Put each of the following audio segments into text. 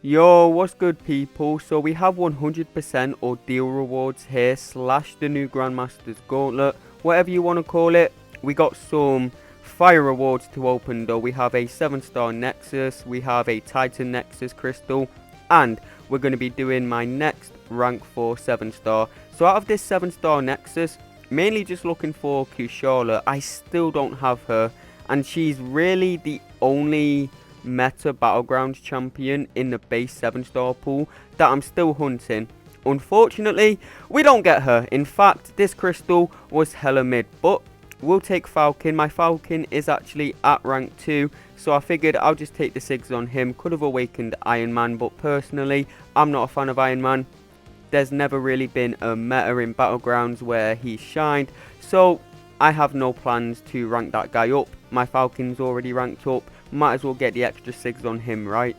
Yo, what's good people? So we have 100% ordeal rewards here, slash the new Grandmaster's Gauntlet, whatever you want to call it. We got some fire rewards to open though. We have a 7-star Nexus, we have a Titan Nexus Crystal, and we're going to be doing my next rank 4 7-star. So out of this 7-star Nexus, mainly just looking for Kushala. I still don't have her, and she's really the only meta battlegrounds champion in the base 7-star pool that I'm still hunting. Unfortunately, we don't get her. In fact, this crystal was hella mid, but we'll take Falcon. My Falcon is actually at rank 2, so I figured I'll just take the Sigs on him. Could have awakened Iron Man, but personally, I'm not a fan of Iron Man. There's never really been a meta in battlegrounds where he shined, so I have no plans to rank that guy up. My Falcon's already ranked up. Might as well get the extra Sigs on him, right?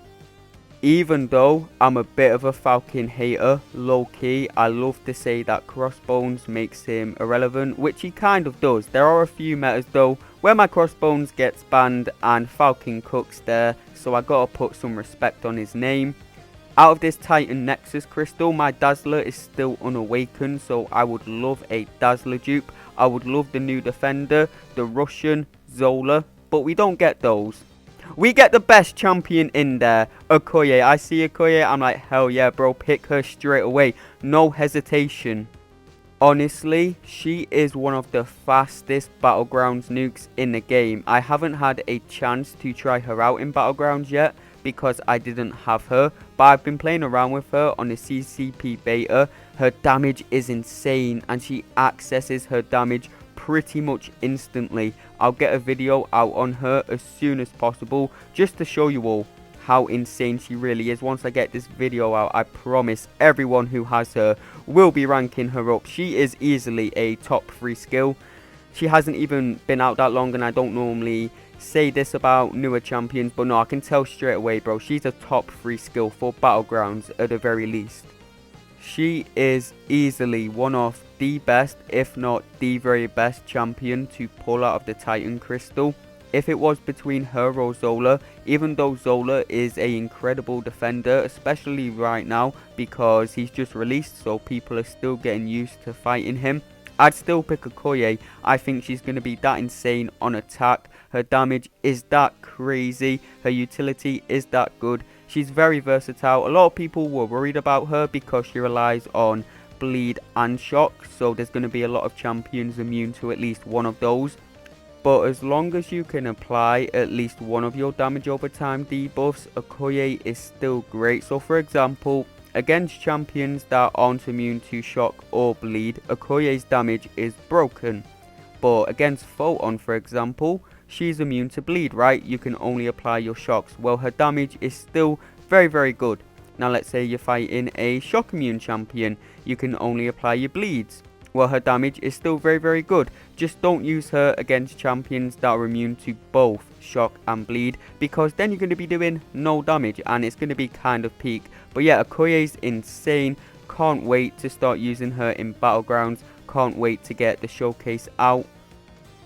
Even though I'm a bit of a Falcon hater, low-key, I love to say that Crossbones makes him irrelevant, which he kind of does. There are a few metas though where my Crossbones gets banned and Falcon cooks there, so I gotta put some respect on his name. Out of this Titan Nexus Crystal, my Dazzler is still unawakened, so I would love a Dazzler dupe. I would love the new Defender, the Russian, Zola, but we don't get those. We get the best champion in there, Okoye. I see Okoye, I'm like, hell yeah, bro, pick her straight away. No hesitation. Honestly, she is one of the fastest Battlegrounds nukes in the game. I haven't had a chance to try her out in Battlegrounds yet because I didn't have her, but I've been playing around with her on the CCP beta. Her damage is insane and she accesses her damage pretty much instantly. I'll get a video out on her as soon as possible just to show you all how insane she really is. Once I get this video out, I promise everyone who has her will be ranking her up. She is easily a top 3 skill. She hasn't even been out that long, and I don't normally say this about newer champions, but no, I can tell straight away, bro, she's a top 3 skill for Battlegrounds at the very least. She is easily one of the best, if not the very best champion to pull out of the Titan Crystal. If it was between her or Zola, even though Zola is an incredible defender, especially right now because he's just released, so people are still getting used to fighting him, I'd still pick Okoye. I think she's going to be that insane on attack. Her damage is that crazy. Her utility is that good. She's very versatile. A lot of people were worried about her because she relies on bleed and shock, so there's going to be a lot of champions immune to at least one of those. But as long as you can apply at least one of your damage over time debuffs, Okoye is still great. So for example, against champions that aren't immune to shock or bleed, Okoye's damage is broken. But against Photon, for example, she's immune to bleed, right? You can only apply your shocks. Well, her damage is still very, very good. Now, let's say you're fighting a shock immune champion. You can only apply your bleeds. Well, her damage is still very, very good. Just don't use her against champions that are immune to both shock and bleed, because then you're going to be doing no damage and it's going to be kind of peak. But yeah, Okoye's insane. Can't wait to start using her in Battlegrounds. Can't wait to get the showcase out.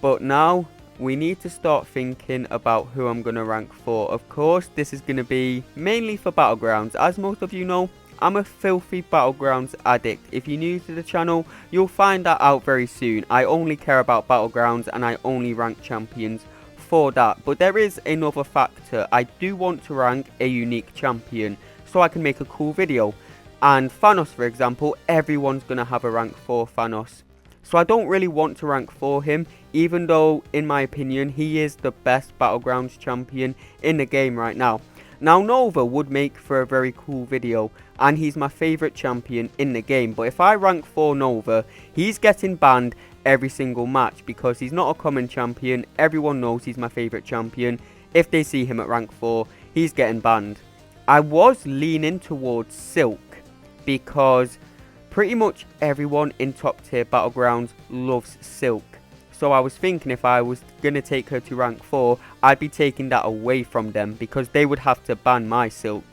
But now we need to start thinking about who I'm going to rank for. Of course, this is going to be mainly for Battlegrounds. As most of you know, I'm a filthy Battlegrounds addict. If you're new to the channel, you'll find that out very soon. I only care about Battlegrounds and I only rank champions for that. But there is another factor. I do want to rank a unique champion so I can make a cool video. And Thanos, for example, everyone's going to have a rank for Thanos. So I don't really want to rank for him, even though, in my opinion, he is the best Battlegrounds champion in the game right now. Now, Nova would make for a very cool video, and he's my favourite champion in the game. But if I rank for Nova, he's getting banned every single match because he's not a common champion. Everyone knows he's my favourite champion. If they see him at rank 4, he's getting banned. I was leaning towards Silk because pretty much everyone in top tier Battlegrounds loves Silk. So I was thinking if I was going to take her to rank 4, I'd be taking that away from them because they would have to ban my Silk.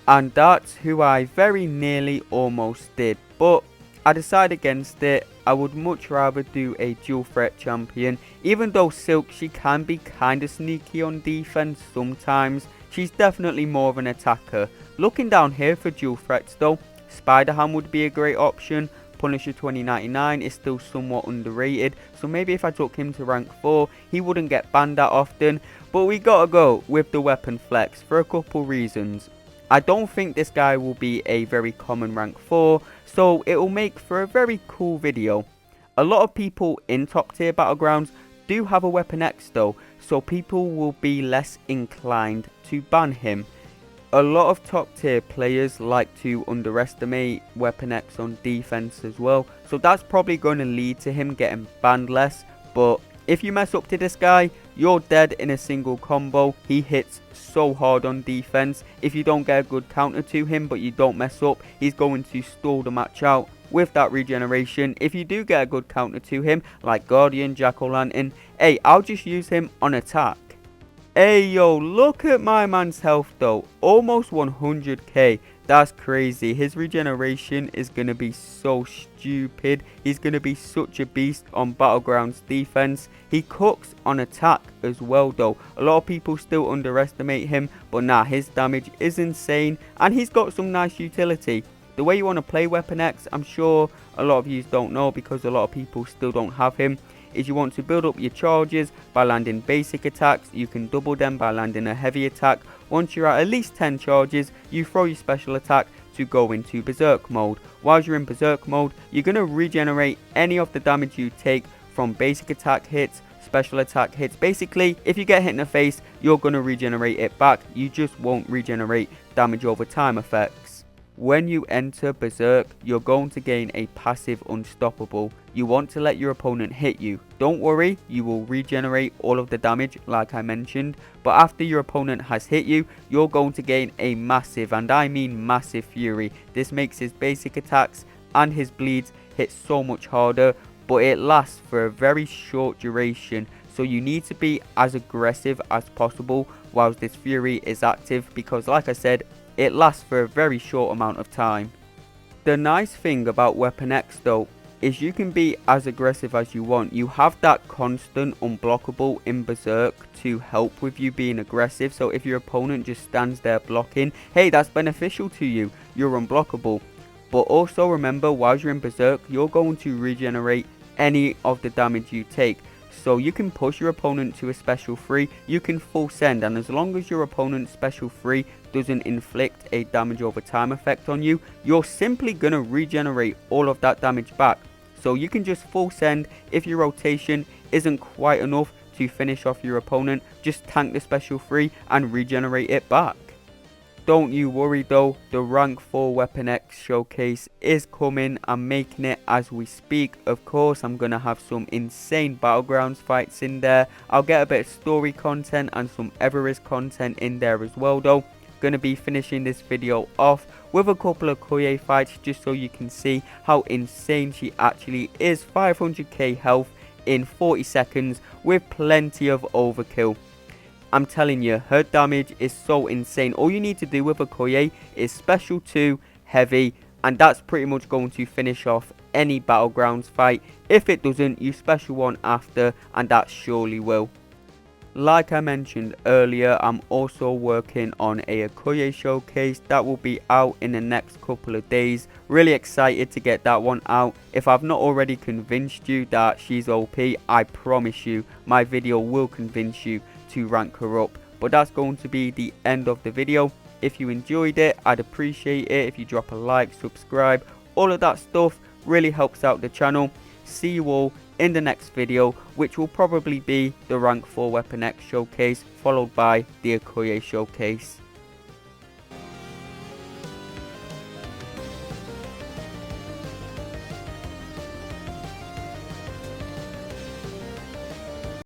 And that's who I very nearly almost did. But I decided against it. I would much rather do a dual threat champion. Even though Silk, she can be kind of sneaky on defense sometimes. she's definitely more of an attacker. Looking down here for dual threats though, Spider-Ham would be a great option. Punisher 2099 is still somewhat underrated, so maybe if I took him to rank 4, he wouldn't get banned that often. But we gotta go with the weapon flex for a couple reasons. I don't think this guy will be a very common rank 4, so it will make for a very cool video. A lot of people in top tier battlegrounds do have a weapon X though, so people will be less inclined to ban him. A lot of top tier players like to underestimate weapon X on defense as well, so that's probably going to lead to him getting banned less. But if you mess up to this guy, you're dead in a single combo. He hits so hard on defense. If you don't get a good counter to him but you don't mess up, he's going to stall the match out with that regeneration. If you do get a good counter to him, like Guardian, Jack-O-Lantern, hey, I'll just use him on attack. Hey yo, look at my man's health though, almost 100k. That's crazy. His regeneration is going to be so stupid. He's going to be such a beast on Battlegrounds defense. He cooks on attack as well though. A lot of people still underestimate him, but nah, his damage is insane and he's got some nice utility. The way you want to play Weapon X, I'm sure a lot of you don't know because a lot of people still don't have him, is you want to build up your charges by landing basic attacks. You can double them by landing a heavy attack. Once you're at least 10 charges, you throw your special attack to go into Berserk mode. While you're in Berserk mode, you're going to regenerate any of the damage you take from basic attack hits, special attack hits. Basically, if you get hit in the face, you're going to regenerate it back. You just won't regenerate damage over time effects. When you enter Berserk, you're going to gain a passive Unstoppable. You want to let your opponent hit you. Don't worry, you will regenerate all of the damage like I mentioned, but after your opponent has hit you, you're going to gain a massive, and I mean massive, fury. This makes his basic attacks and his bleeds hit so much harder, but it lasts for a very short duration, so you need to be as aggressive as possible whilst this fury is active, because like I said, it lasts for a very short amount of time. The nice thing about Weapon X though is you can be as aggressive as you want. You have that constant unblockable in Berserk to help with you being aggressive, so if your opponent just stands there blocking, hey, that's beneficial to you, you're unblockable. But also remember, while you're in Berserk, you're going to regenerate any of the damage you take. So you can push your opponent to a special 3, you can full send, and as long as your opponent's special 3 doesn't inflict a damage over time effect on you, you're simply going to regenerate all of that damage back. So you can just full send. If your rotation isn't quite enough to finish off your opponent, just tank the special 3 and regenerate it back. Don't you worry though, the rank 4 Weapon X showcase is coming. I'm making it as we speak. Of course, I'm going to have some insane Battlegrounds fights in there. I'll get a bit of story content and some Everest content in there as well though. Going to be finishing this video off with a couple of Okoye fights just so you can see how insane she actually is. 500k health in 40 seconds with plenty of overkill. I'm telling you, her damage is so insane. All you need to do with Okoye is special 2, heavy, and that's pretty much going to finish off any Battlegrounds fight. If it doesn't, you special 1 after, and that surely will. Like I mentioned earlier, I'm also working on a Okoye showcase that will be out in the next couple of days. Really excited to get that one out. If I've not already convinced you that she's OP, I promise you my video will convince you to rank her up. But that's going to be the end of the video. If you enjoyed it, I'd appreciate it if you drop a like, subscribe, all of that stuff really helps out the channel. See you all in the next video, which will probably be the rank 4 Weapon X showcase, followed by the Okoye showcase.